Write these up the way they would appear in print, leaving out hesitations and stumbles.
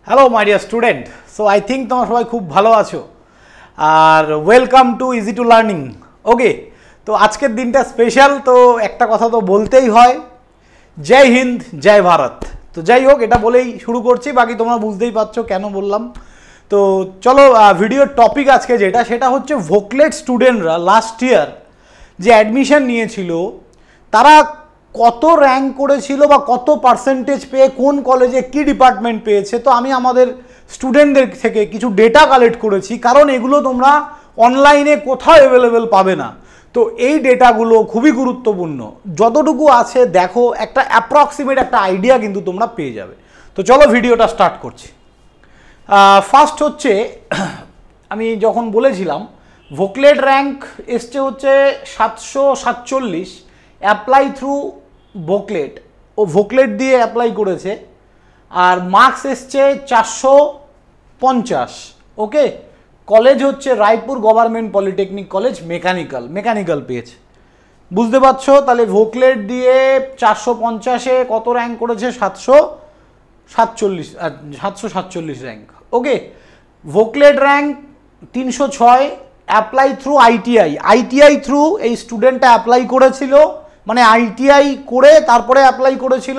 Hello my dear student, so I think তোমরা সবাই খুব ভালো আছো আর welcome to easy to learning. Okay, তো আজকের দিনটা স্পেশাল, তো একটা কথা তো বলতেই হয়, জয় হিন্দ জয় ভারত। তো যাই হোক, এটা বলেই শুরু করছি, বাকি তোমরা বুঝতেই পারছো কেন বললাম। তো চলো, ভিডিওর টপিক আজকে সেটা হচ্ছে ভোকলেট স্টুডেন্টরা লাস্ট ইয়ার যে অ্যাডমিশন নিয়েছিল তারা কত র্যাঙ্ক করেছিল বা কত পার্সেন্টেজ পেয়ে কোন কলেজে কি ডিপার্টমেন্ট পেয়েছে। তো আমি আমাদের স্টুডেন্টদের থেকে কিছু ডেটা কালেক্ট করেছি, কারণ এগুলো তোমরা অনলাইনে কোথাও অ্যাভেলেবেল পাবে না। তো এই ডেটাগুলো খুবই গুরুত্বপূর্ণ, যতটুকু আছে দেখো, একটা অ্যাপ্রক্সিমেট একটা আইডিয়া কিন্তু তোমরা পেয়ে যাবে। তো চলো ভিডিওটা স্টার্ট করছি। ফার্স্ট হচ্ছে, আমি যখন বলেছিলাম ভোকলেট র্যাঙ্ক এসছে হচ্ছে 747, অ্যাপ্লাই থ্রু ভোকলেট, ও ভোকলেট দিয়ে অ্যাপ্লাই করেছে, আর মার্কস এসছে 450। ওকে, কলেজ হচ্ছে Raipur government polytechnic college, mechanical পেয়েছে। বুঝতে পারছো? তাহলে ভোকলেট দিয়ে 450-এ কত র্যাঙ্ক করেছে? 747 rank. Okay, VOCLET rank 306, apply through ITI through এই স্টুডেন্টটা অ্যাপ্লাই করেছিল, মানে আইটিআই করে তারপরে অ্যাপ্লাই করেছিল।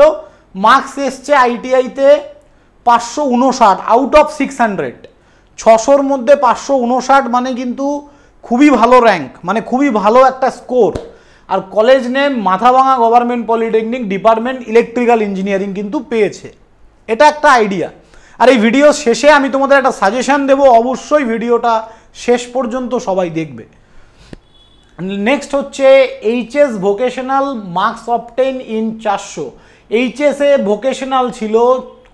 মার্কস এসছে আইটিআইতে 559 আউট অফ 600, 600-র মধ্যে 559, মানে কিন্তু খুবই ভালো র্যাঙ্ক, মানে খুবই ভালো একটা স্কোর। আর college name Mathabhanga government polytechnic, department electrical engineering কিন্তু পেয়েছে। এটা একটা আইডিয়া। আর এই ভিডিও শেষে আমি তোমাদের একটা সাজেশন দেবো, অবশ্যই ভিডিওটা শেষ পর্যন্ত সবাই দেখবে। নেক্সট হচ্ছে HS vocational marks obtain in 400। এইচএসে ভোকেশনাল ছিল,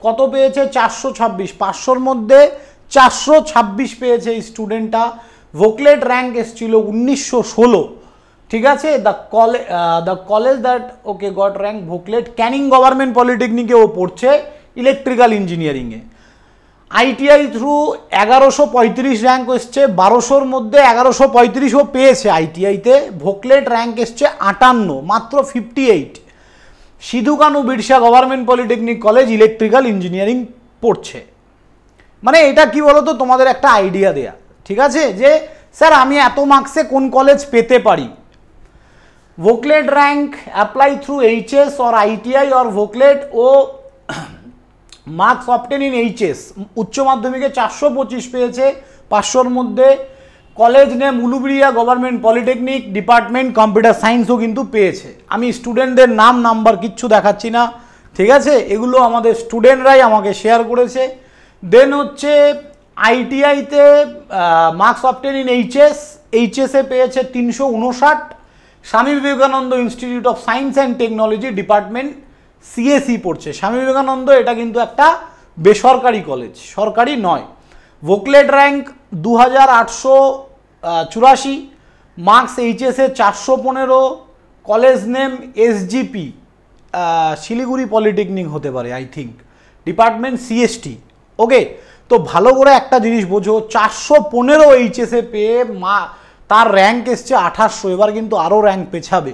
কত পেয়েছে? 426, 500-র মধ্যে 426 পেয়েছে এই স্টুডেন্টটা। ভোকলেট র্যাঙ্ক এসেছিল 1916। ঠিক আছে, the college that okay got rank VOCLET, Canning government পলিটেকনিকে ও পড়ছে ইলেকট্রিক্যাল ইঞ্জিনিয়ারিংয়ে। আইটিআই থ্রু 1135 র্যাঙ্ক এসছে, 1200-র মধ্যে 1135ও পেয়েছে আইটিআইতে। ভোকলেট র্যাঙ্ক এসছে 58, মাত্র 58। Sidhu Kanu Birsa government polytechnic college electrical engineering পড়ছে। মানে এটা কি বলতো, তোমাদের একটা আইডিয়া দেয়া, ঠিক আছে, যে স্যার আমি এত মার্কসে কোন কলেজ পেতে পারি। VOCLET rank apply through HS or ITI or VOCLET ও মার্কস অবটেন ইন এইচএস, উচ্চ মাধ্যমিকে 425 পেয়েছে 500-র মধ্যে। College name Uluberia government polytechnic, department computer সায়েন্সও কিন্তু পেয়েছে। আমি স্টুডেন্টদের নাম নাম্বার কিচ্ছু দেখাচ্ছি না, ঠিক আছে, এগুলো আমাদের স্টুডেন্টরাই আমাকে শেয়ার করেছে। দেন হচ্ছে আইটিআইতে মার্কস অবটেন ইন এইচএসে পেয়েছে 359, Swami Vivekananda institute of science and technology, department CSE পড়ছে। স্বামী বিবেকানন্দ এটা কিন্তু একটা বেসরকারি কলেজ, সরকারি নয়। ভোকলেট র্যাঙ্ক 2884, মার্কস এইচএসে 415, college name SGP, Siliguri polytechnic হতে পারে I think, department CST. Okay, তো ভালো করে একটা জিনিস বোঝো, 415 এইচএসে পেয়ে তার র্যাঙ্ক এসছে 2800, এবার কিন্তু আরও র্যাঙ্ক পেছাবে।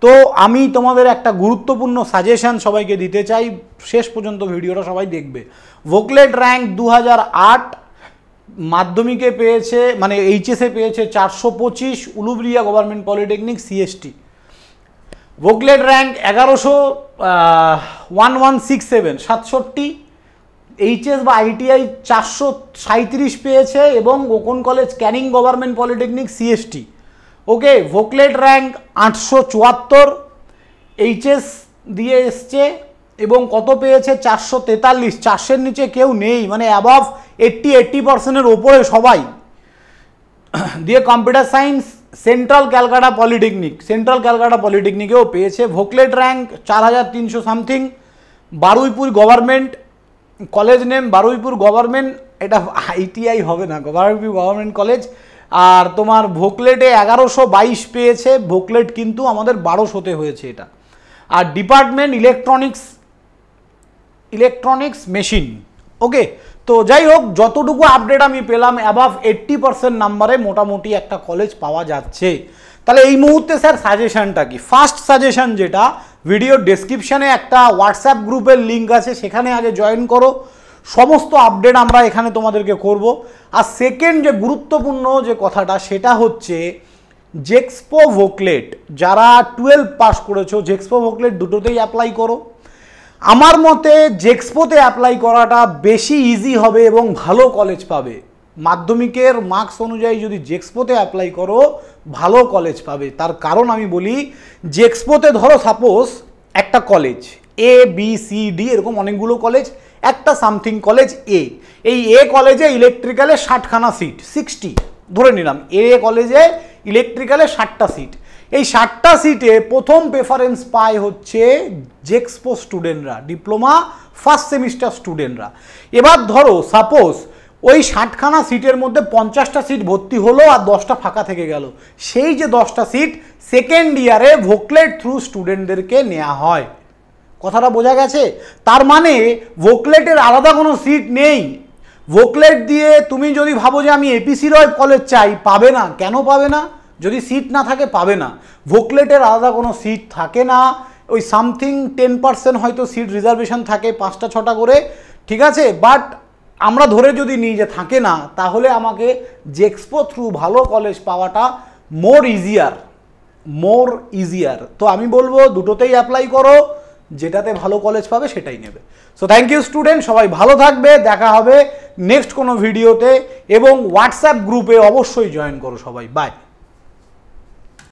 তো আমি তোমাদের একটা গুরুত্বপূর্ণ সাজেশন সবাইকে দিতে চাই, শেষ পর্যন্ত ভিডিওটা সবাই দেখবে। ভোকলেট র্যাঙ্ক 2008, মাধ্যমিকে পেয়েছে, মানে এইচএসে পেয়েছে 425, Uluberia government polytechnic CST. VOCLET rank 1167, 67, HS বা আইটিআই 437 পেয়েছে, এবং কোন কলেজ? Canning government polytechnic CST. Okay, VOCLET rank 874, HS দিয়ে এসছে, এবং কত পেয়েছে? 443, 400-এর নিচে কেউ নেই, মানে অ্যাবাভ 80% ওপরে সবাই। দিয়ে কম্পিউটার সায়েন্স সেন্ট্রাল ক্যালকাটা পলিটেকনিকেও পেয়েছে। VOCLET rank 4300 something, Baruipur government, college name Baruipur government, এটা আইটিআই হবে না, বারুইপুর গভর্নমেন্ট কলেজ। আর তোমার ভোকলেটে 1122 পেয়েছে, ভোকলেট কিন্তু আমাদের 1200-তে হয়েছে এটা। আর ডিপার্টমেন্ট ইলেকট্রনিক্স মেশিন। ওকে, তো যাই হোক, যতটুকু আপডেট আমি পেলাম, অ্যাবাভ 80% নাম্বারে মোটামুটি একটা কলেজ পাওয়া যাচ্ছে। তাহলে এই মুহূর্তে স্যার সাজেশনটা কি? ফার্স্ট সাজেশন যেটা, ভিডিও ডেসক্রিপশানে একটা হোয়াটসঅ্যাপ গ্রুপের লিঙ্ক আছে, সেখানে আগে জয়েন করো। সমস্ত আপডেট আমরা এখানে তোমাদেরকে করব। আর সেকেন্ড যে গুরুত্বপূর্ণ যে কথাটা সেটা হচ্ছে জেক্সপো ভোকলেট, যারা 12 পাস করেছো জেক্সপো ভোকলেট দুটোতেই অ্যাপ্লাই করো। আমার মতে জেক্সপোতে অ্যাপ্লাই করাটা বেশি ইজি হবে এবং ভালো কলেজ পাবে। মাধ্যমিকের মার্কস অনুযায়ী যদি জেক্সপোতে অ্যাপ্লাই করো ভালো কলেজ পাবে। তার কারণ আমি বলি, জেক্সপোতে ধরো সাপোজ একটা কলেজ ABCD এরকম অনেকগুলো কলেজ, একটা সামথিং কলেজ এই কলেজে ইলেকট্রিক্যালে 60খানা সিট, 60 ধরে নিলাম কলেজে ইলেকট্রিক্যালে 60টা সিট। এই 60টা সিটে প্রথম প্রেফারেন্স পায় হচ্ছে জেক্সপো স্টুডেন্টরা, ডিপ্লোমা ফার্স্ট সেমিস্টার স্টুডেন্টরা। এবার ধরো সাপোজ ওই 60খানা সিটের মধ্যে 50টা সিট ভর্তি হলো আর 10টা ফাঁকা থেকে গেল। সেই যে 10টা সিট সেকেন্ড ইয়ারে ভোকলেট থ্রু স্টুডেন্টদেরকে নেওয়া হয়। কথাটা বোঝা গেছে? তার মানে ভোকলেটের আলাদা কোনো সিট নেই। ভোকলেট দিয়ে তুমি যদি ভাবো যে আমি APC রয় কলেজ চাই, পাবে না। কেন পাবে না? যদি সিট না থাকে পাবে না। ভোকলেটের আলাদা কোনো সিট থাকে না। ওই সামথিং 10% হয়তো সিট রিজার্ভেশন থাকে, 5টা 6টা করে, ঠিক আছে। বাট আমরা ধরে যদি নিই যে থাকে না, তাহলে আমাকে জেক্সপো থ্রু ভালো কলেজ পাওয়াটা মোর ইজিয়ার। তো আমি বলবো দুটোতেই অ্যাপ্লাই করো, যেটাতে ভালো কলেজ পাবে সেটাই নেবে। সো থ্যাংক ইউ স্টুডেন্ট, সবাই ভালো থাকবে, দেখা হবে নেক্সট কোনো ভিডিওতে এবং হোয়াটসঅ্যাপ গ্রুপে অবশ্যই জয়েন করো সবাই। বাই।